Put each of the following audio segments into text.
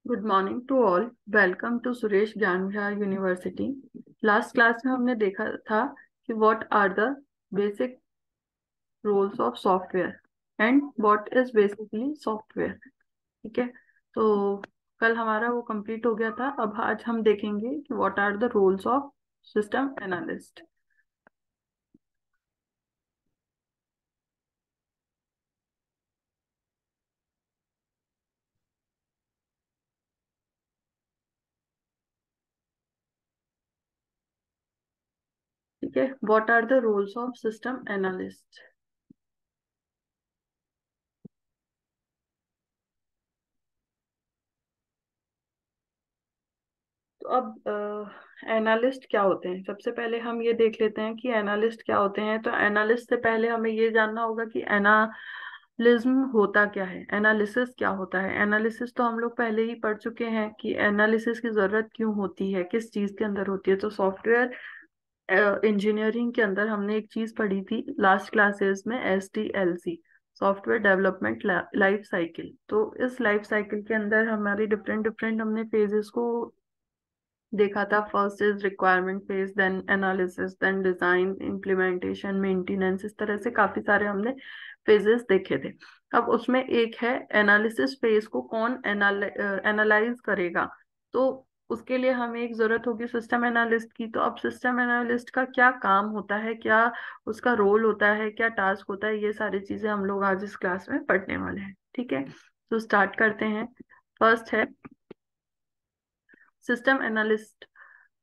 Good morning to all. Welcome to Suresh Gyan Vihar university. Last class में हमने देखा था कि what are the basic roles of software and what is basically software. ठीक है। तो कल हमारा वो कंप्लीट हो गया था। अब आज हम देखेंगे कि what are the roles of system analyst. ठीक है। What are the roles of system analyst. तो अब एनालिस्ट क्या होते हैं, सबसे पहले हम ये देख लेते हैं कि एनालिस्ट क्या होते हैं। तो एनालिस्ट से पहले हमें ये जानना होगा कि एनालिज्म होता क्या है, एनालिसिस क्या होता है। एनालिसिस तो हम लोग पहले ही पढ़ चुके हैं कि एनालिसिस की जरूरत क्यों होती है, किस चीज के अंदर होती है। तो सॉफ्टवेयर इंजीनियरिंग के अंदर हमने एक चीज पढ़ी थी लास्ट क्लासेस में, SDLC, software development life cycle. तो इस लाइफ साइकिल के अंदर हमारी डिफरेंट डिफरेंट हमने फेजेस को देखा था। First is requirement phase, then analysis, then design, implementation, maintenance. इस तरह से काफी सारे हमने फेजेस देखे थे। अब उसमें एक है एनालिसिस फेज को कौन एनालाइज करेगा। तो उसके लिए हमें एक जरूरत होगी सिस्टम एनालिस्ट की। तो अब सिस्टम एनालिस्ट का क्या काम होता है, क्या उसका रोल होता है, क्या टास्क होता है, ये सारी चीजें हम लोग आज इस क्लास में पढ़ने वाले हैं। ठीक है। तो स्टार्ट करते हैं। फर्स्ट है सिस्टम एनालिस्ट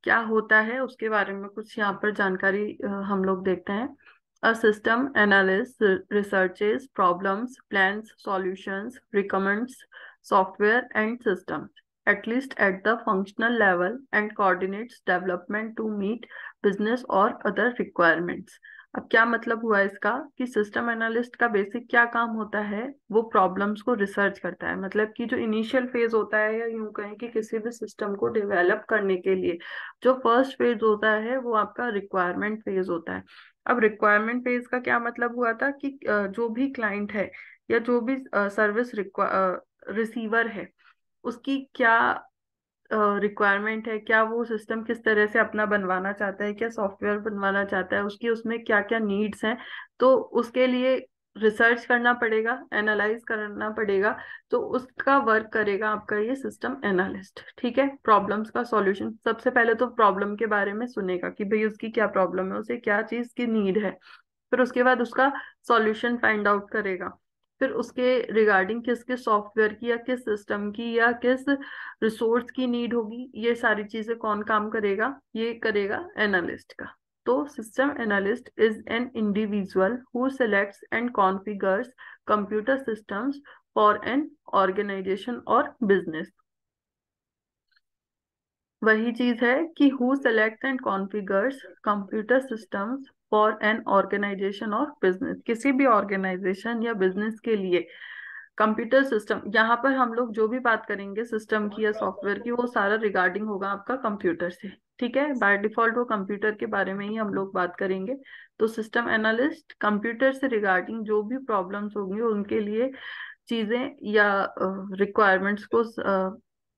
क्या होता है, उसके बारे में कुछ यहाँ पर जानकारी हम लोग देखते हैं। A system analyst researches problems, plans solutions, recommends software and systems at least at the functional level and coordinates development to meet business or other requirements। अब क्या मतलब हुआ इसका कि सिस्टम एनालिस्ट का बेसिक क्या काम होता है, वो प्रॉब्लम्स को रिसर्च करता है। मतलब कि जो इनिशियल फेज होता है, या यूं कहें कि किसी भी सिस्टम को डेवलप करने के लिए जो फर्स्ट फेज होता है वो आपका रिक्वायरमेंट फेज होता है। अब रिक्वायरमेंट फेज का क्या मतलब हुआ था कि जो भी क्लाइंट है या जो भी सर्विस रिसीवर है, उसकी क्या रिक्वायरमेंट है, क्या वो सिस्टम किस तरह से अपना बनवाना चाहता है, क्या सॉफ्टवेयर बनवाना चाहता है, उसकी उसमें क्या क्या नीड्स हैं। तो उसके लिए रिसर्च करना पड़ेगा, एनालाइज करना पड़ेगा। तो उसका वर्क करेगा आपका ये सिस्टम एनालिस्ट। ठीक है। प्रॉब्लम्स का सॉल्यूशन, सबसे पहले तो प्रॉब्लम के बारे में सुनेगा कि भाई उसकी क्या प्रॉब्लम है, उसे क्या चीज की नीड है। फिर उसके बाद उसका सॉल्यूशन फाइंड आउट करेगा। फिर उसके रिगार्डिंग किस किस सॉफ्टवेयर की या किस सिस्टम की या किस रिसोर्स की नीड होगी, ये सारी चीजें कौन काम करेगा, ये करेगा एनालिस्ट का। तो system analyst is an individual who selects and configures computer systems for an organization और बिजनेस। वही चीज है कि who select and configures computer systems for an organization और बिजनेस। किसी भी ऑर्गेनाइजेशन या बिजनेस के लिए कंप्यूटर सिस्टम, यहाँ पर हम लोग जो भी बात करेंगे सिस्टम की या सॉफ्टवेयर की, वो सारा रिगार्डिंग होगा आपका कंप्यूटर से। ठीक है। बाय डिफॉल्ट वो कंप्यूटर के बारे में ही हम लोग बात करेंगे। तो सिस्टम एनालिस्ट कंप्यूटर से रिगार्डिंग जो भी प्रॉब्लम्स होंगी उनके लिए चीजें या रिक्वायरमेंट्स को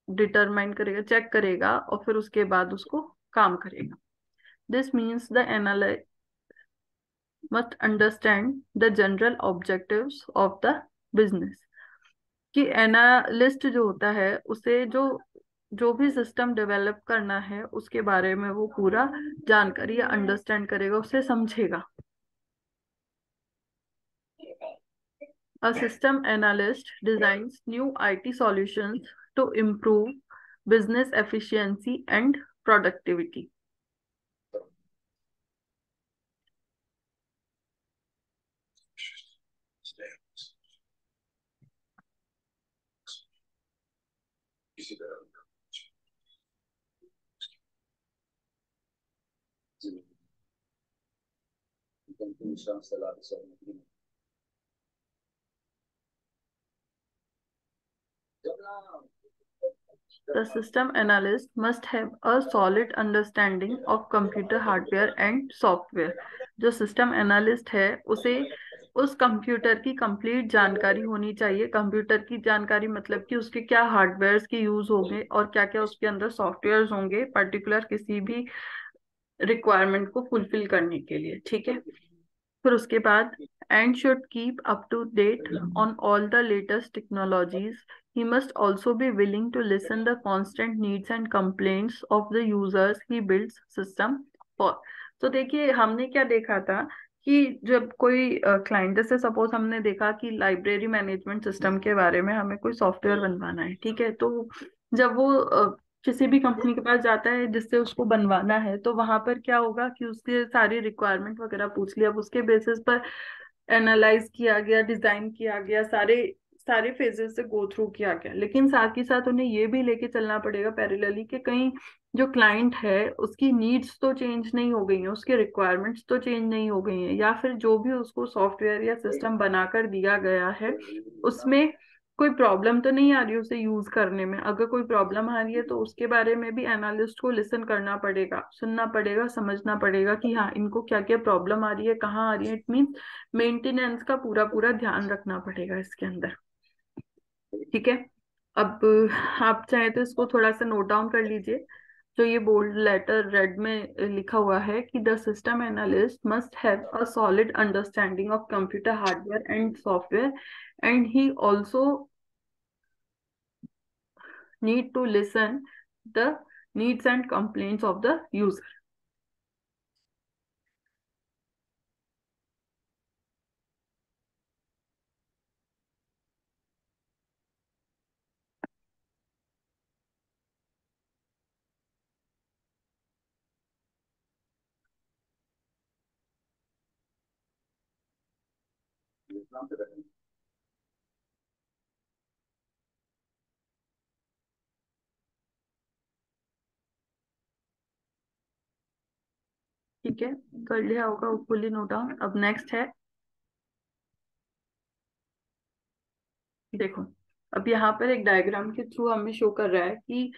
डिटरमाइन करेगा, चेक करेगा, और फिर उसके बाद उसको काम करेगा। This means the analyst must understand the general objectives of the business. कि एनालिस्ट जो होता है उसे जो जो भी सिस्टम डेवलप करना है उसके बारे में वो पूरा जानकारी या अंडरस्टैंड करेगा, उसे समझेगा। A system analyst designs new IT solutions to improve business efficiency and productivity. The system analyst must have a solid understanding of computer hardware and software। जो सिस्टम एनालिस्ट है उसे उस कंप्यूटर की कंप्लीट जानकारी होनी चाहिए। कंप्यूटर की जानकारी मतलब कि उसके क्या हार्डवेयर्स के यूज होंगे और क्या क्या उसके अंदर सॉफ्टवेयर्स होंगे पर्टिकुलर किसी भी रिक्वायरमेंट को फुलफिल करने के लिए, ठीक है। फिर उसके बाद and should keep up to date on all the latest technologies. He must also be willing to listen the constant needs and complaints of the users he builds system for. तो देखिए हमने क्या देखा था कि जब कोई क्लाइंट, जैसे सपोज हमने देखा कि लाइब्रेरी मैनेजमेंट सिस्टम के बारे में हमें कोई सॉफ्टवेयर बनवाना है, ठीक है। तो जब वो किसी भी कंपनी के पास जाता है जिससे उसको बनवाना है, तो वहां पर क्या होगा कि उसके सारी रिक्वायरमेंट वगैरह पूछ लिया, अब उसके बेसिस पर एनालाइज किया गया, डिजाइन किया गया, सारे सारे फेजेस से गो थ्रू किया गया। लेकिन साथ ही साथ उन्हें ये भी लेके चलना पड़ेगा पैरेलली कि कहीं जो क्लाइंट है उसकी नीड्स तो चेंज नहीं हो गई हैं, उसकी रिक्वायरमेंट्स तो चेंज नहीं हो गई हैं, या फिर जो भी उसको सॉफ्टवेयर या सिस्टम बनाकर दिया गया है उसमें कोई प्रॉब्लम तो नहीं आ रही उसे यूज करने में। अगर कोई प्रॉब्लम आ रही है तो उसके बारे में भी एनालिस्ट को लिसन करना पड़ेगा, सुनना पड़ेगा, समझना पड़ेगा कि हाँ इनको क्या क्या प्रॉब्लम आ रही है, कहाँ आ रही है। इट मीन्स मेंटेनेंस का पूरा पूरा ध्यान रखना पड़ेगा इसके अंदर, ठीक है। अब आप चाहें तो इसको थोड़ा सा नोट डाउन कर लीजिए। जो ये बोल्ड लेटर रेड में लिखा हुआ है कि the system analyst must have a solid understanding of computer hardware and software and he also need to listen the needs and complaints of the user। ठीक है, कर लिया होगा फुली नोट डाउन। अब नेक्स्ट है, देखो अब यहाँ पर एक डायग्राम के थ्रू हमें शो कर रहा है कि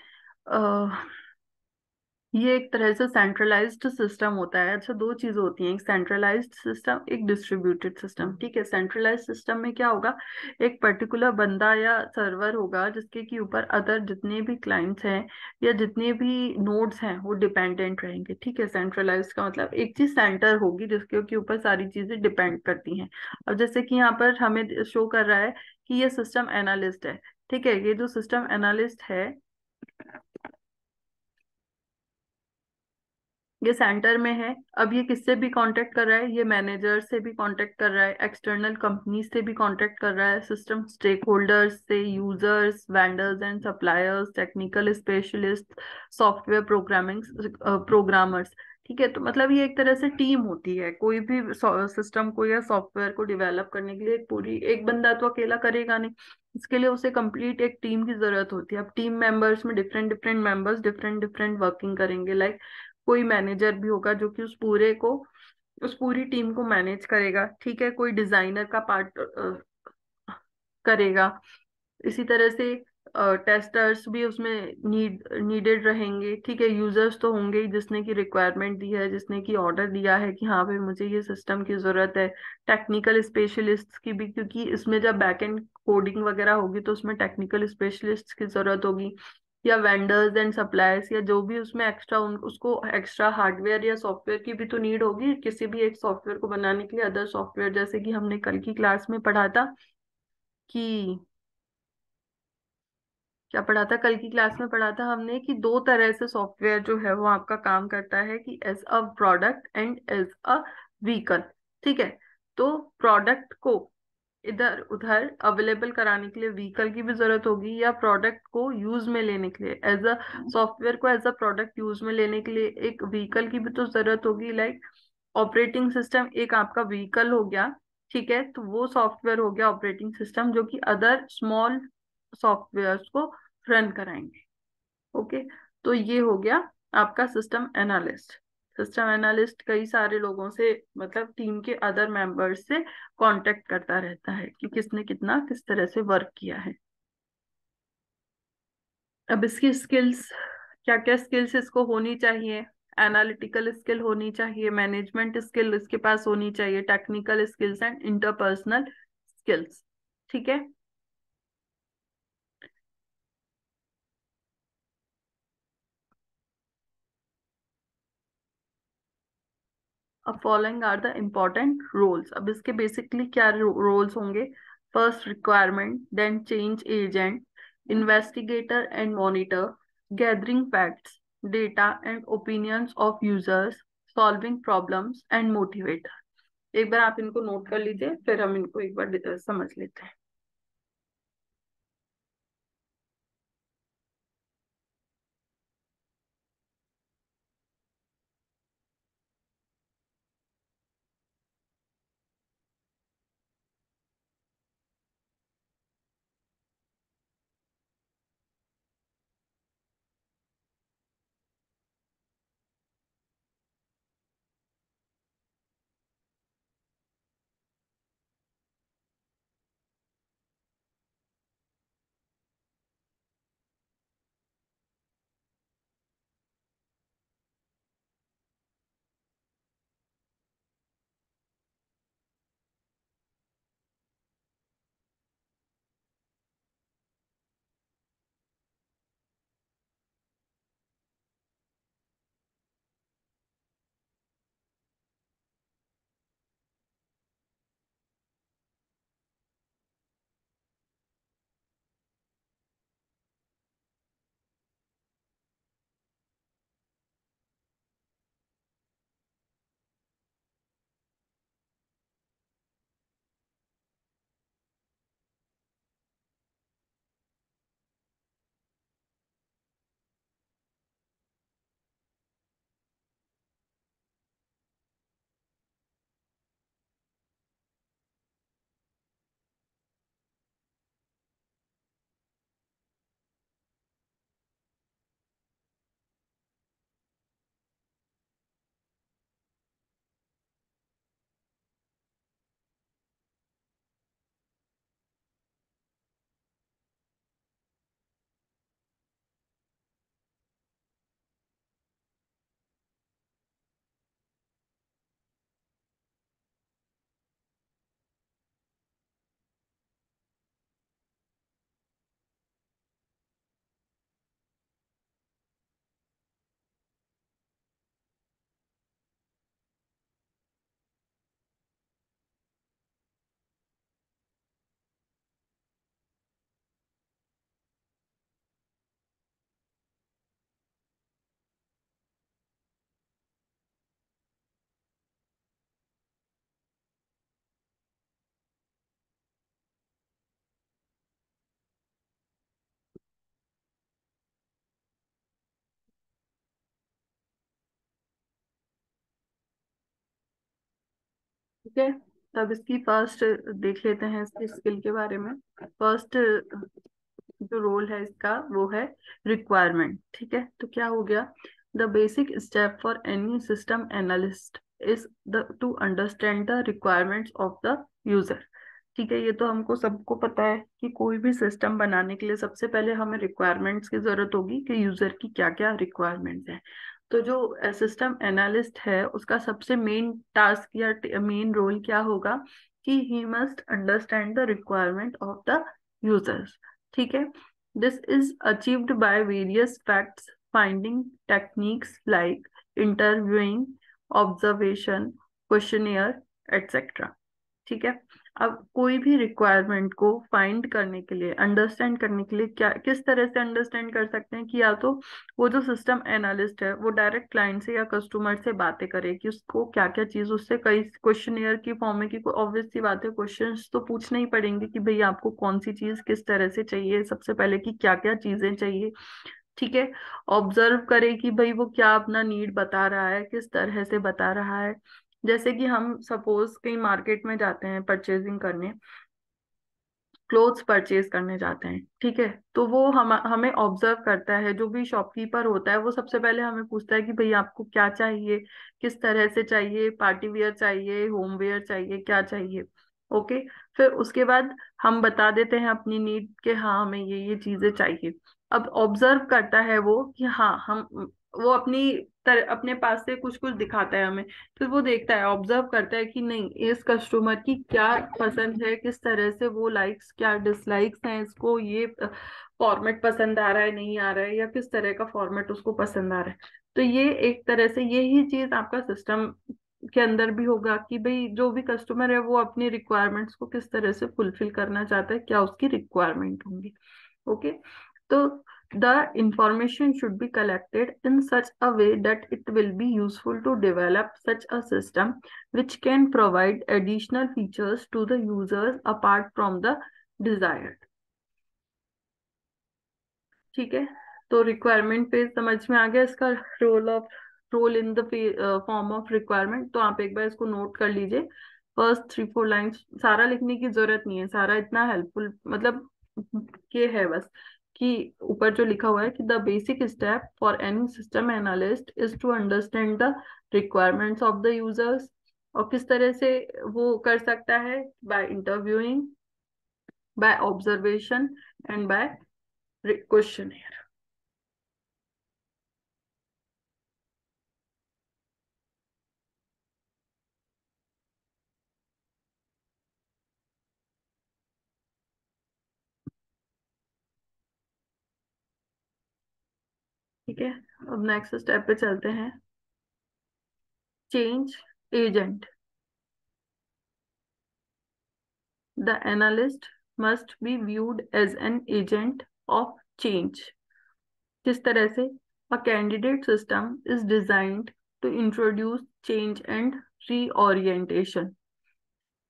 ये एक तरह से सेंट्रलाइज्ड सिस्टम होता है। अच्छा, दो चीज होती हैं, एक सेंट्रलाइज्ड सिस्टम, एक डिस्ट्रीब्यूटेड सिस्टम, ठीक है। सेंट्रलाइज्ड सिस्टम में क्या होगा, एक पर्टिकुलर बंदा या सर्वर होगा जिसके के ऊपर अदर जितने भी क्लाइंट्स हैं या जितने भी नोड्स हैं वो डिपेंडेंट रहेंगे, ठीक है। सेंट्रलाइज्ड का मतलब एक चीज सेंटर होगी जिसके के ऊपर सारी चीजें डिपेंड करती हैं। अब जैसे कि यहाँ पर हमें शो कर रहा है कि ये सिस्टम एनालिस्ट है, ठीक है। ये जो सिस्टम एनालिस्ट है ये सेंटर में है। अब ये किससे भी कांटेक्ट कर रहा है, ये मैनेजर से भी कांटेक्ट कर रहा है, एक्सटर्नल कंपनी से भी कांटेक्ट कर रहा है, सिस्टम स्टेक होल्डर्स से, users, vendors and suppliers, technical specialist, software programming programmers, ठीक है। तो मतलब ये एक तरह से टीम होती है, कोई भी सिस्टम को या सॉफ्टवेयर को डेवलप करने के लिए एक पूरी, एक बंदा तो अकेला करेगा नहीं, इसके लिए उसे कंप्लीट एक टीम की जरूरत होती है। अब टीम मेंबर्स में different different members different different working करेंगे। लाइक कोई मैनेजर भी होगा जो कि उस पूरी टीम को मैनेज करेगा, ठीक है। कोई डिजाइनर का पार्ट करेगा। इसी तरह से टेस्टर्स भी उसमें नीडेड रहेंगे, ठीक है। यूजर्स तो होंगे ही, जिसने की रिक्वायरमेंट दी है, जिसने की ऑर्डर दिया है कि हाँ भाई मुझे ये सिस्टम की जरूरत है। टेक्निकल स्पेशलिस्ट की भी, क्योंकि इसमें जब बैक एंड कोडिंग वगैरह होगी तो उसमें टेक्निकल स्पेशलिस्ट की जरूरत होगी। या वेंडर्स एंड सप्लायर्स, या जो भी उसमें एक्स्ट्रा उसको एक्स्ट्रा हार्डवेयर या सॉफ्टवेयर की भी तो नीड होगी किसी भी एक सॉफ्टवेयर को बनाने के लिए। अदर सॉफ्टवेयर, जैसे कि हमने कल की क्लास में पढ़ा था कि, क्या पढ़ा था कल की क्लास में, पढ़ा था हमने कि दो तरह से सॉफ्टवेयर जो है वो आपका काम करता है, कि as a product and as a vehicle, ठीक है। तो प्रोडक्ट को इधर उधर अवेलेबल कराने के लिए व्हीकल की भी जरूरत होगी, या प्रोडक्ट को यूज में लेने के लिए एज अ सॉफ्टवेयर को एज अ प्रोडक्ट यूज में लेने के लिए एक व्हीकल की भी तो जरूरत होगी। लाइक ऑपरेटिंग सिस्टम एक आपका व्हीकल हो गया, ठीक है। तो वो सॉफ्टवेयर हो गया ऑपरेटिंग सिस्टम जो कि अदर स्मॉल सॉफ्टवेयर्स को रन कराएंगे, ओके। तो ये हो गया आपका सिस्टम एनालिस्ट। सिस्टम एनालिस्ट कई सारे लोगों से, मतलब टीम के अदर मेंबर्स से कांटेक्ट करता रहता है कि किसने कितना किस तरह से वर्क किया है। अब इसकी स्किल्स, क्या क्या स्किल्स इसको होनी चाहिए। एनालिटिकल स्किल होनी चाहिए, मैनेजमेंट स्किल इसके पास होनी चाहिए, technical skills and interpersonal skills. ठीक है। अब following are the important roles. अब इसके बेसिकली क्या रोल्स होंगे? First requirement, then change agent, investigator and monitor, gathering facts, data and opinions of users, solving problems and motivator. एक बार आप इनको नोट कर लीजिए, फिर हम इनको एक बार समझ लेते हैं। ठीक है। तब इसकी फर्स्ट देख लेते हैं इसकी स्किल के बारे में। फर्स्ट जो रोल है इसका वो है रिक्वायरमेंट। ठीक है, तो क्या हो गया? The basic step for any system analyst is the two understand the requirements of the user. ठीक है, ये तो हमको सबको पता है कि कोई भी सिस्टम बनाने के लिए सबसे पहले हमें रिक्वायरमेंट्स की जरूरत होगी कि यूजर की क्या क्या रिक्वायरमेंट्स हैं। तो जो सिस्टम एनालिस्ट है उसका सबसे मेन टास्क या मेन रोल क्या होगा कि he must understand the requirement of the users. ठीक है। This is achieved by various facts finding techniques like interviewing, observation, questionnaire, etcetera. ठीक है। अब कोई भी रिक्वायरमेंट को फाइंड करने के लिए, अंडरस्टैंड करने के लिए क्या किस तरह से अंडरस्टैंड कर सकते हैं कि या तो वो जो सिस्टम एनालिस्ट है वो डायरेक्ट क्लाइंट से या कस्टमर से बातें करे कि उसको क्या क्या चीज, उससे कई क्वेश्चनियर की फॉर्म में, कि ऑब्वियस सी बात है क्वेश्चंस तो पूछने ही पड़ेंगे कि भाई आपको कौन सी चीज किस तरह से चाहिए, सबसे पहले कि क्या क्या चीजें चाहिए। ठीक है। ऑब्जर्व करे कि भाई वो क्या अपना नीड बता रहा है, किस तरह से बता रहा है। जैसे कि हम सपोज कहीं मार्केट में जाते हैं परचेजिंग करने, क्लोथ्स परचेज करने जाते हैं। ठीक है, तो वो हमें ऑब्जर्व करता है, जो भी शॉपकीपर होता है वो सबसे पहले हमें पूछता है कि भाई आपको क्या चाहिए, किस तरह से चाहिए, पार्टी वेयर चाहिए, होम वेयर चाहिए, क्या चाहिए। ओके। फिर उसके बाद हम बता देते हैं अपनी नीड के, हाँ हमें ये चीजें चाहिए। अब ऑब्जर्व करता है वो कि हाँ हम, वो अपनी अपने पास से कुछ कुछ दिखाता है हमें, फिर वो देखता है, ऑब्जर्व करता है कि नहीं इस कस्टमर की क्या पसंद है, किस तरह से वो लाइक्स क्या डिसलाइक्स हैं, इसको ये फॉर्मेट पसंद आ रहा है नहीं आ रहा है, या किस तरह का फॉर्मेट उसको पसंद आ रहा है। तो ये एक तरह से यही चीज आपका सिस्टम के अंदर भी होगा कि भाई जो भी कस्टमर है वो अपनी रिक्वायरमेंट्स को किस तरह से फुलफिल करना चाहता है, क्या उसकी रिक्वायरमेंट होंगी। ओके। तो the information should be collected in such a way that it will be useful to develop such a system which can provide additional features to the users apart from the desired। ठीक है। तो requirement page समझ में आ गया, इसका role in the form of requirement. तो आप एक बार इसको नोट कर लीजिए। फर्स्ट 3-4 लाइन्स सारा लिखने की जरूरत नहीं है, सारा इतना हेल्पफुल मतलब ये है बस कि ऊपर जो लिखा हुआ है कि the basic step for any system analyst is to understand the requirements of the users. और किस तरह से वो कर सकता है, by interviewing, by observation and by question. ठीक है। अब नेक्स्ट स्टेप पे चलते हैं। Change agent. The analyst must be viewed as an agent of change. किस तरह से, a candidate system is designed to introduce change and reorientation.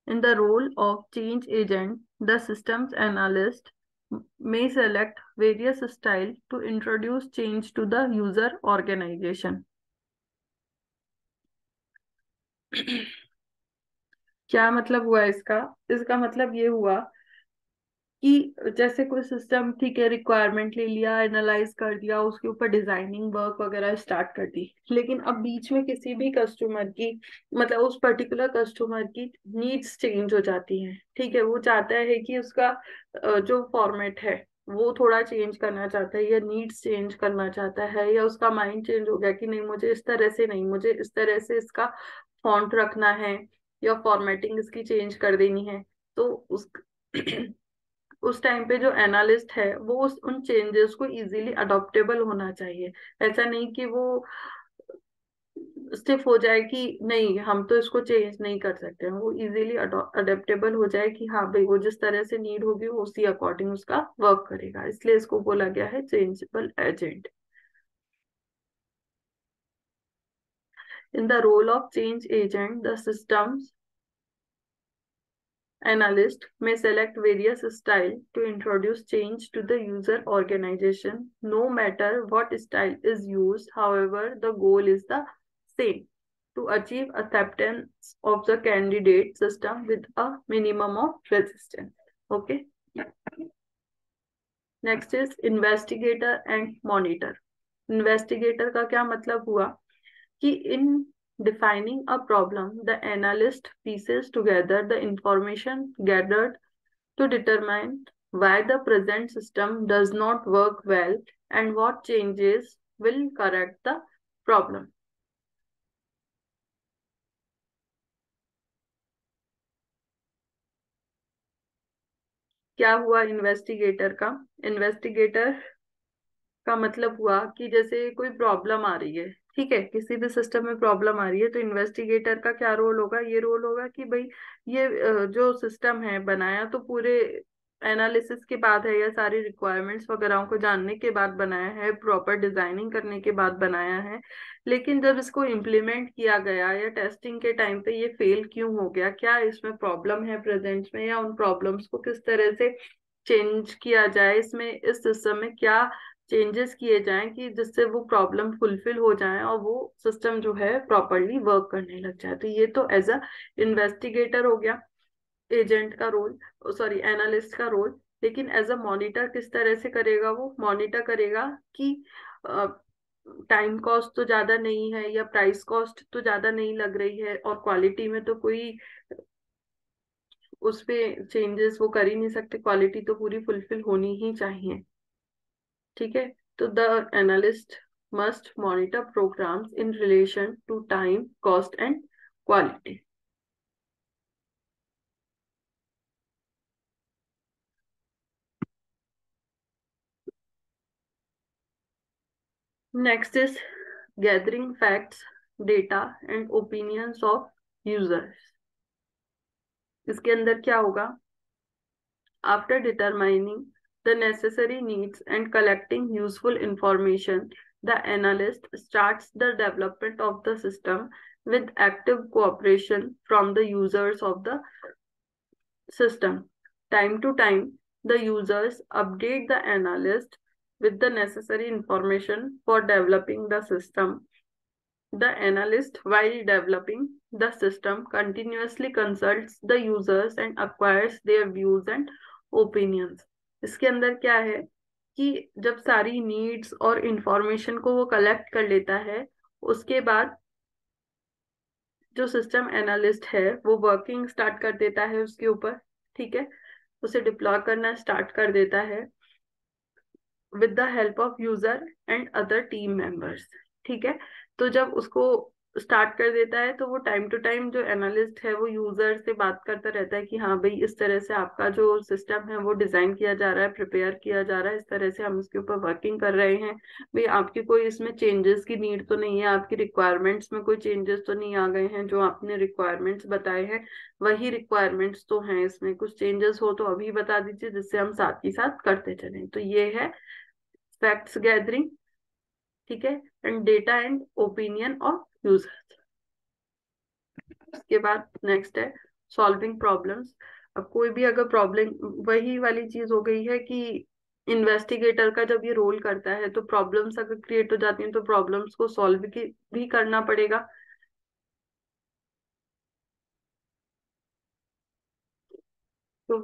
In the role of change agent, the systems analyst may select various styles to introduce change to the user organization। क्या मतलब हुआ इसका? इसका मतलब ये हुआ कि जैसे कोई सिस्टम, ठीक है, रिक्वायरमेंट ले लिया, एनालाइज कर दिया, उसके ऊपर डिजाइनिंग वर्क वगैरह स्टार्ट कर दी, लेकिन अब बीच में किसी भी कस्टमर की मतलब उस पर्टिकुलर कस्टमर की नीड्स चेंज हो जाती हैं। ठीक है, वो चाहता है कि उसका जो फॉर्मेट है वो थोड़ा चेंज करना चाहता है, या नीड्स चेंज करना चाहता है, या उसका माइंड चेंज हो गया कि नहीं मुझे इस तरह से नहीं, मुझे इस तरह से इसका फॉन्ट रखना है, या फॉर्मेटिंग इसकी चेंज कर देनी है। तो उस उस टाइम पे जो एनालिस्ट है वो उन चेंजेस को इजीली अडॉप्टेबल होना चाहिए। ऐसा नहीं कि वो स्टिफ हो जाए कि नहीं हम तो इसको चेंज नहीं कर सकते हैं, वो इजीली अडेप्टेबल हो जाए कि हाँ भाई वो जिस तरह से नीड होगी वो उसी अकॉर्डिंग उसका वर्क करेगा, इसलिए इसको बोला गया है changeable agent. In the role of change agent, the systems analyst may select various style to introduce change to the user organization. No matter what style is used, however, the goal is the same: to achieve acceptance of the candidate system with a minimum of resistance. Okay. Next is investigator and monitor. Investigator का क्या मतलब हुआ कि in defining a problem, the analyst pieces together the information gathered to determine why the present system does not work well and what changes will correct the problem। क्या हुआ investigator का? Investigator का मतलब हुआ कि जैसे कोई प्रॉब्लम आ रही है, ठीक है, किसी भी सिस्टम में प्रॉब्लम आ रही है, तो इन्वेस्टिगेटर का क्या रोल होगा? ये रोल होगा कि भाई ये जो सिस्टम है बनाया तो पूरे एनालिसिस के बाद है, या सारी रिक्वायरमेंट्स वगैरह को जानने के बाद बनाया है, प्रॉपर डिजाइनिंग करने के बाद बनाया है, लेकिन जब इसको इम्प्लीमेंट किया गया या टेस्टिंग के टाइम पे ये फेल क्यों हो गया, क्या इसमें प्रॉब्लम है प्रेजेंट में, या उन प्रॉब्लम्स को किस तरह से चेंज किया जाए, इसमें इस सिस्टम में क्या चेंजेस किए जाएं कि जिससे वो प्रॉब्लम फुलफिल हो जाए और वो सिस्टम जो है प्रॉपरली वर्क करने लग जाए। तो ये तो एज अ इन्वेस्टिगेटर हो गया, एजेंट का रोल, सॉरी एनालिस्ट का रोल। लेकिन एज अ मॉनिटर किस तरह से करेगा? वो मॉनिटर करेगा कि टाइम कॉस्ट तो ज्यादा नहीं है, या प्राइस कॉस्ट तो ज्यादा नहीं लग रही है, और क्वालिटी में तो कोई उस पे चेंजेस वो कर ही नहीं सकते, क्वालिटी तो पूरी फुलफिल होनी ही चाहिए। ठीक है। तो the analyst must monitor programs in relation to time, cost, and quality. Next is gathering facts, data, and opinions of users. इसके अंदर क्या होगा? After determining the necessary needs and collecting useful information, the analyst starts the development of the system with active cooperation from the users of the system. Time to time, the users update the analyst with the necessary information for developing the system. The analyst, while developing the system, continuously consults the users and acquires their views and opinions. इसके अंदर क्या है कि जब सारी needs और information को वो कलेक्ट कर लेता है, उसके बाद जो सिस्टम एनालिस्ट है वो वर्किंग स्टार्ट कर देता है उसके ऊपर, ठीक है, उसे डिप्लॉय करना स्टार्ट कर देता है with the help of user and other team members, ठीक है। तो जब उसको स्टार्ट कर देता है तो वो टाइम टू टाइम जो एनालिस्ट है वो यूजर से बात करता रहता है कि हाँ भाई इस तरह से आपका जो सिस्टम है वो डिजाइन किया जा रहा है, प्रिपेयर किया जा रहा है, इस तरह से हम इसके ऊपर वर्किंग कर रहे हैं। भाई आपकी कोई इसमें चेंजेस की नीड तो नहीं है, आपकी रिक्वायरमेंट्स में कोई चेंजेस तो नहीं आ गए हैं, जो आपने रिक्वायरमेंट्स बताए हैं वही रिक्वायरमेंट्स तो हैं, इसमें कुछ चेंजेस हो तो अभी बता दीजिए जिससे हम साथ ही साथ करते चलें। तो ये है फैक्ट्स गैदरिंग, ठीक है, and data and opinion of users. उसके बाद नेक्स्ट है सॉल्विंग प्रॉब्लम्स। अब कोई भी अगर प्रॉब्लम, वही वाली चीज हो गई है कि इन्वेस्टिगेटर का जब ये रोल करता है तो प्रॉब्लम्स अगर क्रिएट हो जाती हैं तो प्रॉब्लम्स को सॉल्व भी करना पड़ेगा। तो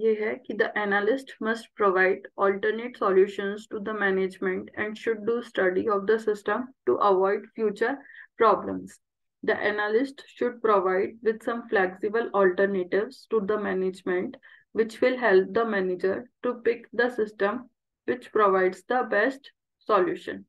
ये है कि the analyst must provide alternate solutions to the management and should do study of the system to avoid future problems. The analyst should provide with some flexible alternatives to the management, which will help the manager to pick the system which provides the best solution.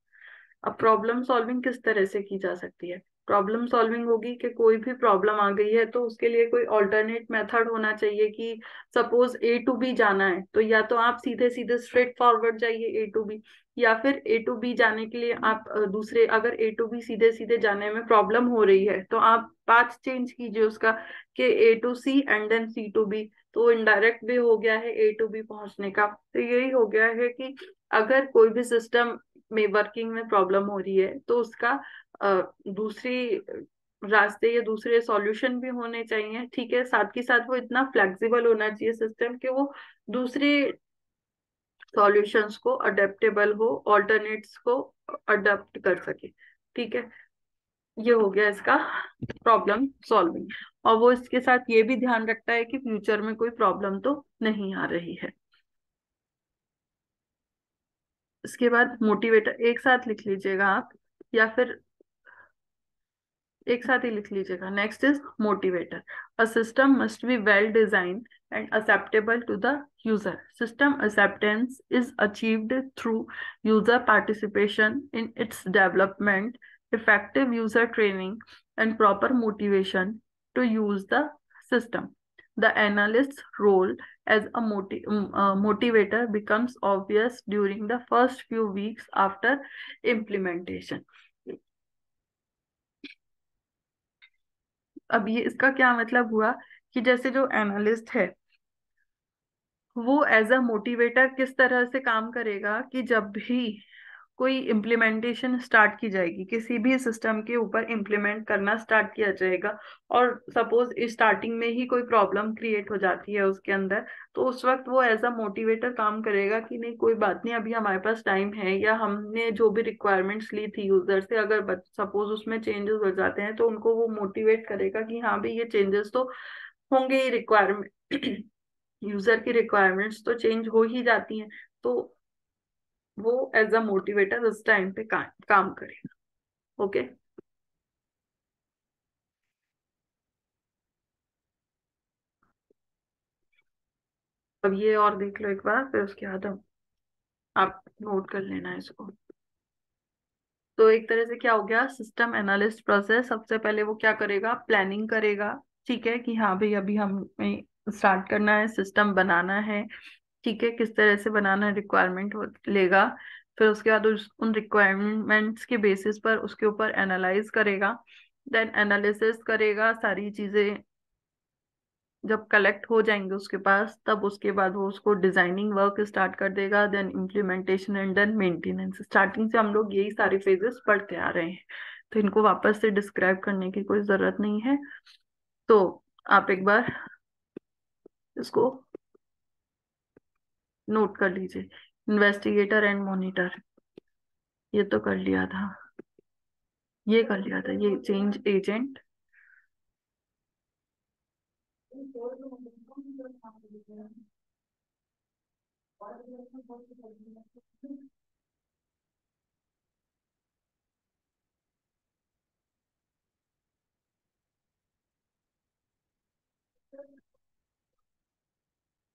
अब problem solving किस तरह से की जा सकती है? Problem solving होगी कि कोई भी प्रॉब्लम आ गई है तो उसके लिए कोई ऑल्टरनेट मेथड होना चाहिए कि सपोज ए टू बी जाना है तो या तो आप सीधे सीधे स्ट्रेट फॉरवर्ड जाइए ए टू बी, या फिर ए टू बी जाने के लिए आप दूसरे, अगर ए टू बी सीधे सीधे जाने में प्रॉब्लम हो रही है तो आप पाथ चेंज कीजिए उसका कि A to C and then C to B. तो इनडायरेक्ट वे हो गया है ए टू बी पहुंचने का। तो यही हो गया है कि अगर कोई भी सिस्टम में वर्किंग में प्रॉब्लम हो रही है तो उसका दूसरी रास्ते या दूसरे सॉल्यूशन भी होने चाहिए, ठीक है। साथ ही साथ वो इतना फ्लेक्सिबल होना चाहिए सिस्टम कि वो दूसरे सॉल्यूशंस को अडेप्टेबल हो, ऑल्टरनेट्स को अडेप्ट कर सके, ठीक है। ये हो गया इसका प्रॉब्लम सॉल्विंग। और वो इसके साथ ये भी ध्यान रखता है कि फ्यूचर में कोई प्रॉब्लम तो नहीं आ रही है। इसके बाद मोटिवेटर एक साथ लिख लीजिएगा आप, या फिर एक साथ ही लिख लीजिएगा। Next is motivator. A system must be well design and acceptable to the user. System acceptance is achieved through user participation in its development, effective user training, and proper motivation to use the system. The analyst's role as a motivator becomes obvious during the first few weeks after implementation. अब ये इसका क्या मतलब हुआ कि जैसे जो analyst है वो एज अ मोटिवेटर किस तरह से काम करेगा कि जब भी कोई इम्प्लीमेंटेशन स्टार्ट की जाएगी, किसी भी सिस्टम के ऊपर इम्प्लीमेंट करना स्टार्ट किया जाएगा और सपोज स्टार्टिंग में ही कोई प्रॉब्लम क्रिएट हो जाती है उसके अंदर, तो उस वक्त वो एज अ मोटिवेटर काम करेगा कि नहीं कोई बात नहीं, अभी हमारे पास टाइम है, या हमने जो भी रिक्वायरमेंट्स ली थी यूजर से अगर सपोज उसमें चेंजेस हो जाते हैं तो उनको वो मोटिवेट करेगा कि हाँ भाई ये चेंजेस तो होंगे ही, रिक्वायरमेंट यूजर की रिक्वायरमेंट्स तो चेंज हो ही जाती हैं। तो वो एज अ मोटिवेटर उस टाइम पे काम करेगा। ओके। अब ये और देख लो एक बार, फिर उसके बाद आप नोट कर लेना इसको। तो एक तरह से क्या हो गया, सिस्टम एनालिस्ट प्रोसेस। सबसे पहले वो क्या करेगा, प्लानिंग करेगा, ठीक है, कि हाँ भाई अभी हमें स्टार्ट करना है, सिस्टम बनाना है, ठीक है, किस तरह से बनाना है, रिक्वायरमेंट लेगा। फिर उसके बाद उन रिक्वायरमेंट्स के बेसिस पर उसके ऊपर एनालाइज करेगा, देन एनालिसिस करेगा, सारी चीजें जब कलेक्ट हो जाएंगे उसके पास, तब उसके बाद वो उसको डिजाइनिंग वर्क स्टार्ट कर देगा, then implementation and then maintenance. Starting से हम लोग यही सारे फेजेस पढ़ते आ रहे हैं, तो इनको वापस से डिस्क्राइब करने की कोई जरूरत नहीं है। तो आप एक बार इसको नोट कर लीजिए। इन्वेस्टिगेटर एंड मॉनिटर, ये तो कर लिया था, ये कर लिया था, ये चेंज एजेंट।